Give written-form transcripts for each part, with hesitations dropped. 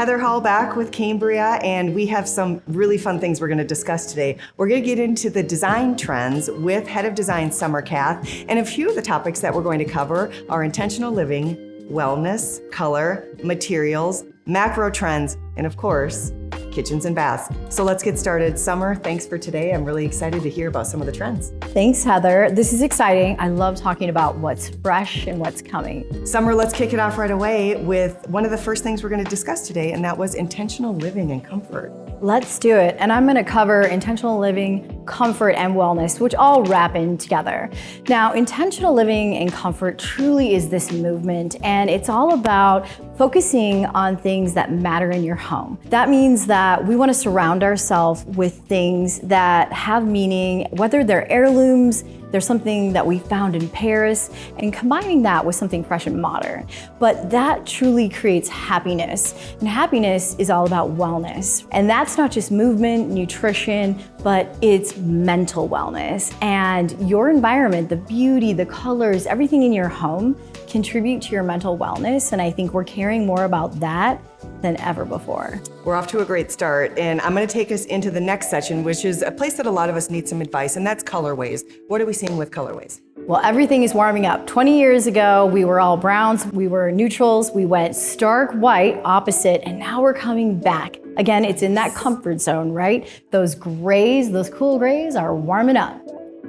Heather Hall back with Cambria, and we have some really fun things we're going to discuss today. We're going to get into the design trends with Head of Design Summer Kath, and a few of the topics that we're going to cover are intentional living, wellness, color, materials, macro trends, and of course, kitchens and baths. So let's get started. Summer, thanks for today. I'm really excited to hear about some of the trends. Thanks, Heather. This is exciting. I love talking about what's fresh and what's coming. Summer, let's kick it off right away with one of the first things we're going to discuss today, and that was intentional living and comfort. Let's do it. And I'm going to cover intentional living, comfort, and wellness, which all wrap in together. Now, intentional living and comfort truly is this movement, and it's all about focusing on things that matter in your home. That means that we want to surround ourselves with things that have meaning, whether they're heirlooms, there's something that we found in Paris, and combining that with something fresh and modern. But that truly creates happiness. And happiness is all about wellness. And that's not just movement, nutrition, but it's mental wellness. And your environment, the beauty, the colors, everything in your home contribute to your mental wellness. And I think we're caring more about that than ever before. We're off to a great start, and I'm going to take us into the next section, which is a place that a lot of us need some advice, and that's colorways. What are we seeing with colorways? Well, everything is warming up. 20 years ago, we were all browns, we were neutrals, we went stark white, opposite, and now we're coming back. Again, it's in that comfort zone, right? Those grays, those cool grays are warming up.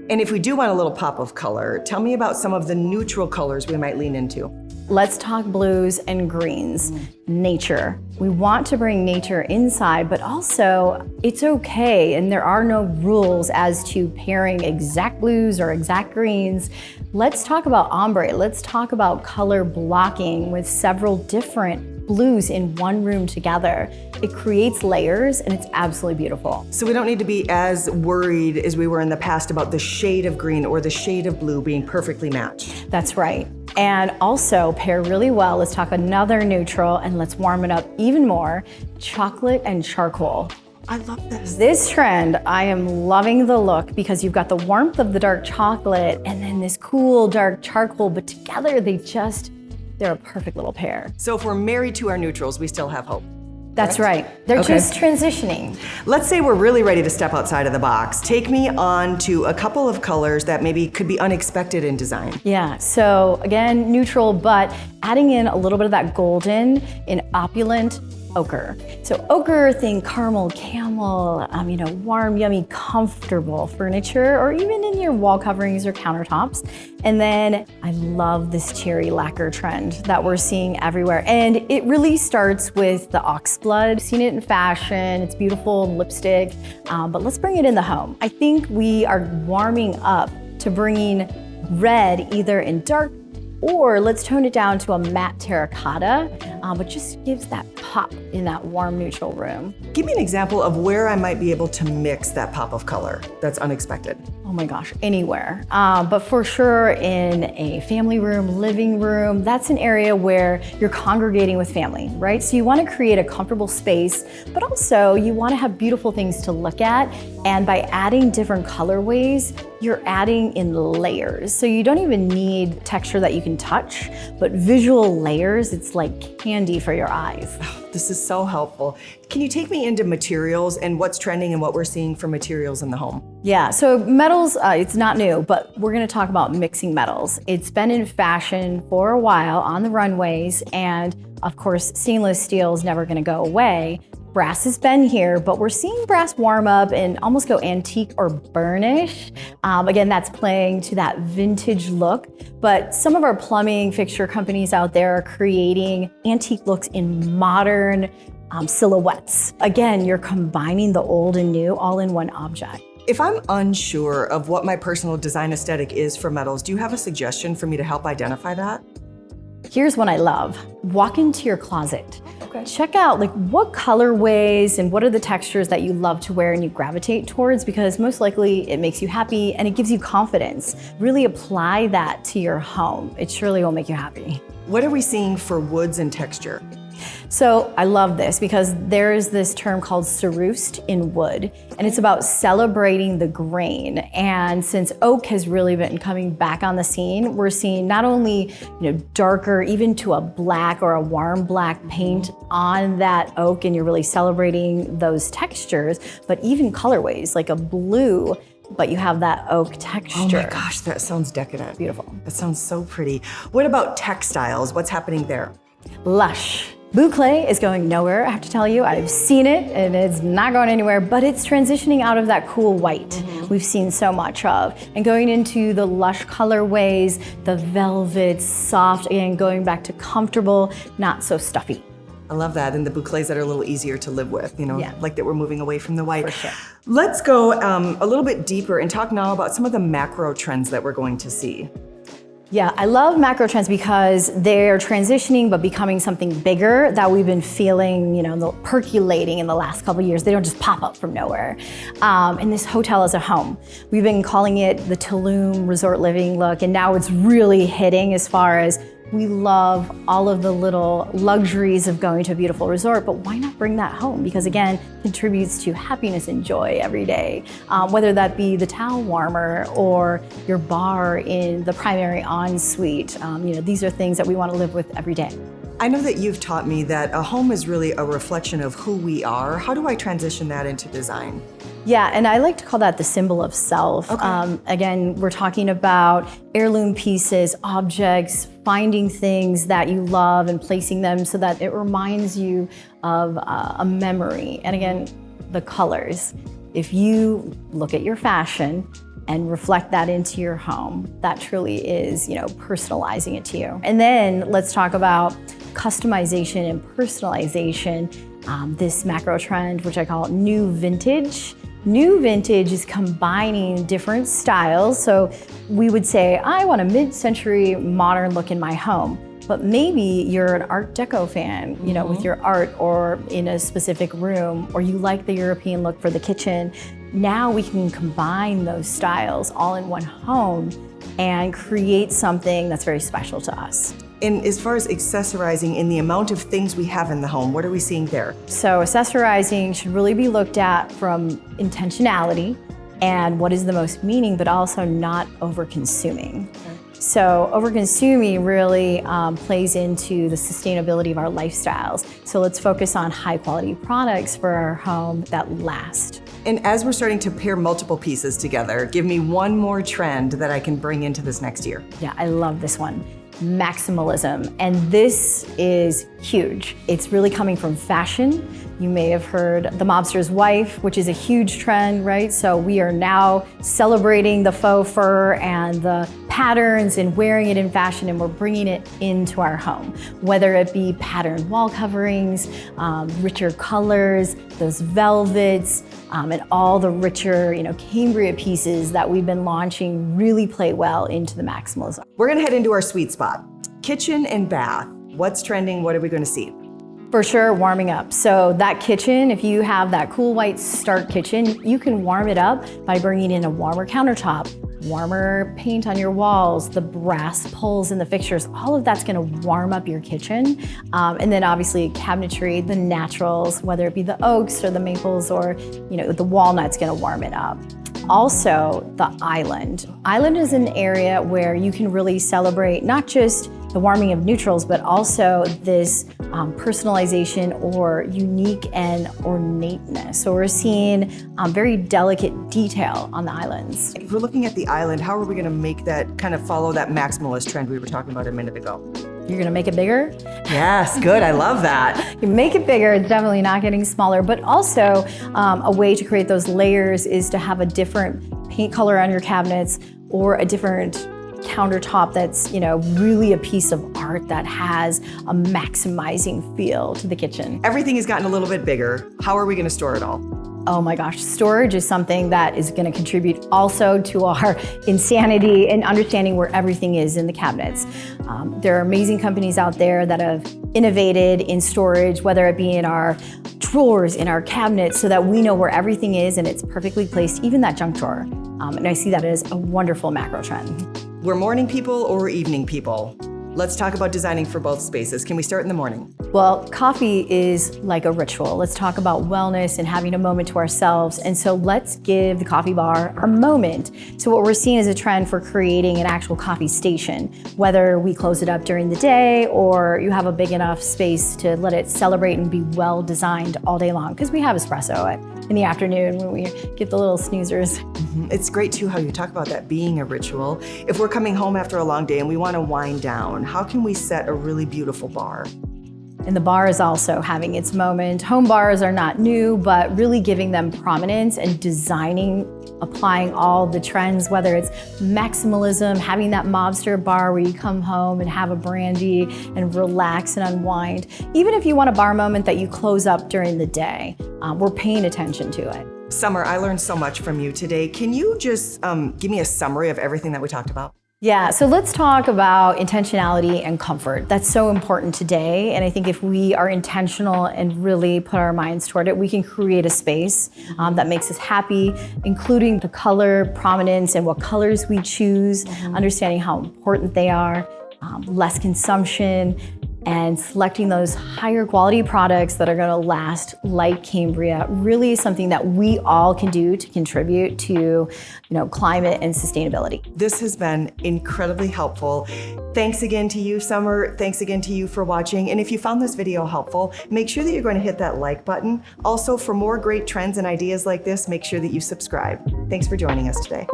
And if we do want a little pop of color, tell me about some of the neutral colors we might lean into. Let's talk blues and greens. Nature. We want to bring nature inside, but also it's okay, and there are no rules as to pairing exact blues or exact greens. Let's talk about ombre. Let's talk about color blocking with several different blues in one room together. It creates layers, and it's absolutely beautiful. So we don't need to be as worried as we were in the past about the shade of green or the shade of blue being perfectly matched. That's right. And also pair really well. Let's talk another neutral, and let's warm it up even more. Chocolate and charcoal. I love this. This trend, I am loving the look because you've got the warmth of the dark chocolate and then this cool dark charcoal, but together they're a perfect little pair. So if we're married to our neutrals, we still have hope. That's right. They're just transitioning. Let's say we're really ready to step outside of the box. Take me on to a couple of colors that maybe could be unexpected in design. Yeah, so again, neutral, but adding in a little bit of that golden in opulent ochre. So ochre, think caramel, camel, warm, yummy, comfortable furniture, or even in your wall coverings or countertops. And then I love this cherry lacquer trend that we're seeing everywhere. And it really starts with the Oxblood. Seen it in fashion, it's beautiful lipstick, but let's bring it in the home. I think we are warming up to bringing red either in dark, or let's tone it down to a matte terracotta, but just gives that pop in that warm neutral room. Give me an example of where I might be able to mix that pop of color that's unexpected. Oh my gosh, anywhere. But for sure in a family room, living room, that's an area where you're congregating with family, right? So you want to create a comfortable space, but also you want to have beautiful things to look at. And by adding different colorways, you're adding in layers. So you don't even need texture that you can touch, but visual layers, it's like candy for your eyes. Oh, this is so helpful. Can you take me into materials and what's trending and what we're seeing for materials in the home? Yeah, so metals, it's not new, but we're gonna talk about mixing metals. It's been in fashion for a while on the runways, and of course, stainless steel is never gonna go away. Brass has been here, but we're seeing brass warm up and almost go antique or burnish. Again, that's playing to that vintage look, but some of our plumbing fixture companies out there are creating antique looks in modern silhouettes. Again, you're combining the old and new all in one object. If I'm unsure of what my personal design aesthetic is for metals, do you have a suggestion for me to help identify that? Here's what I love. Walk into your closet. Check out what colorways and what are the textures that you love to wear and you gravitate towards, because most likely it makes you happy and it gives you confidence. Really apply that to your home. It surely will make you happy. What are we seeing for woods and texture? So I love this because there is this term called Cerused in wood, and it's about celebrating the grain. And since oak has really been coming back on the scene, we're seeing not only darker, even to a black or a warm black paint on that oak, and you're really celebrating those textures, but even colorways like a blue, but you have that oak texture. Oh my gosh, that sounds decadent. Beautiful. That sounds so pretty. What about textiles? What's happening there? Lush. Bouclé is going nowhere, I have to tell you. I've seen it and it's not going anywhere, but it's transitioning out of that cool white we've seen so much of and going into the lush colorways, the velvets, soft, and going back to comfortable, not so stuffy. I love that, and the bouclés that are a little easier to live with, like that we're moving away from the white. For sure. Let's go a little bit deeper and talk now about some of the macro trends that we're going to see. Yeah, I love macro trends because they're transitioning but becoming something bigger that we've been feeling, percolating in the last couple of years. They don't just pop up from nowhere. And this hotel is a home. We've been calling it the Tulum resort living look, and now it's really hitting as far as we love all of the little luxuries of going to a beautiful resort, but why not bring that home? Because again, contributes to happiness and joy every day. Whether that be the towel warmer or your bar in the primary ensuite, these are things that we want to live with every day. I know that you've taught me that a home is really a reflection of who we are. How do I transition that into design? Yeah, and I like to call that the symbol of self. Okay. Again, we're talking about heirloom pieces, objects, finding things that you love and placing them so that it reminds you of a memory. And again, the colors. If you look at your fashion and reflect that into your home, that truly is, personalizing it to you. And then let's talk about customization and personalization. This macro trend, which I call new vintage. New vintage is combining different styles. So we would say, I want a mid-century modern look in my home. But maybe you're an Art Deco fan, with your art or in a specific room, or you like the European look for the kitchen. Now we can combine those styles all in one home and create something that's very special to us. And as far as accessorizing in the amount of things we have in the home, what are we seeing there? So accessorizing should really be looked at from intentionality and what is the most meaning, but also not over-consuming. Okay. So over-consuming really plays into the sustainability of our lifestyles. So let's focus on high-quality products for our home that last. And as we're starting to pair multiple pieces together, give me one more trend that I can bring into this next year. Yeah, I love this one. Maximalism, and this is huge. It's really coming from fashion. You may have heard the mobster's wife, which is a huge trend, right? So we are now celebrating the faux fur and the patterns and wearing it in fashion, and we're bringing it into our home. Whether it be patterned wall coverings, richer colors, those velvets, and all the richer, Cambria pieces that we've been launching really play well into the maximalism. We're gonna head into our sweet spot, kitchen and bath. What's trending? What are we gonna see? For sure, warming up. So that kitchen, if you have that cool white start kitchen, you can warm it up by bringing in a warmer countertop, warmer paint on your walls, the brass pulls in the fixtures, all of that's gonna warm up your kitchen. And then obviously cabinetry, the naturals, whether it be the oaks or the maples or the walnut's gonna warm it up. Also, the island. Island is an area where you can really celebrate not just the warming of neutrals, but also this personalization or unique and ornateness. So we're seeing very delicate detail on the islands. If we're looking at the island, how are we gonna make that kind of follow that maximalist trend we were talking about a minute ago? You're gonna make it bigger? Yes, good, I love that. You make it bigger, it's definitely not getting smaller, but also a way to create those layers is to have a different paint color on your cabinets or a different countertop that's really a piece of art that has a maximizing feel to the kitchen. Everything has gotten a little bit bigger. How are we gonna store it all? Oh my gosh, storage is something that is gonna contribute also to our insanity and understanding where everything is in the cabinets. There are amazing companies out there that have innovated in storage, whether it be in our drawers, in our cabinets, so that we know where everything is and it's perfectly placed, even that junk drawer. And I see that as a wonderful macro trend. We're morning people or evening people? Let's talk about designing for both spaces. Can we start in the morning? Well, coffee is like a ritual. Let's talk about wellness and having a moment to ourselves. And so let's give the coffee bar a moment. So what we're seeing is a trend for creating an actual coffee station, whether we close it up during the day or you have a big enough space to let it celebrate and be well designed all day long. Because we have espresso in the afternoon when we get the little snoozers. It's great too how you talk about that being a ritual. If we're coming home after a long day and we want to wind down, how can we set a really beautiful bar? And the bar is also having its moment. Home bars are not new, but really giving them prominence and designing, applying all the trends, whether it's maximalism, having that mobster bar where you come home and have a brandy and relax and unwind. Even if you want a bar moment that you close up during the day, we're paying attention to it. Summer, I learned so much from you today. Can you just give me a summary of everything that we talked about? Yeah, so let's talk about intentionality and comfort. That's so important today. And I think if we are intentional and really put our minds toward it, we can create a space that makes us happy, including the color prominence and what colors we choose, understanding how important they are, less consumption, and selecting those higher quality products that are gonna last, like Cambria, really is something that we all can do to contribute to climate and sustainability. This has been incredibly helpful. Thanks again to you, Summer. Thanks again to you for watching. And if you found this video helpful, make sure that you're going to hit that like button. Also, for more great trends and ideas like this, make sure that you subscribe. Thanks for joining us today.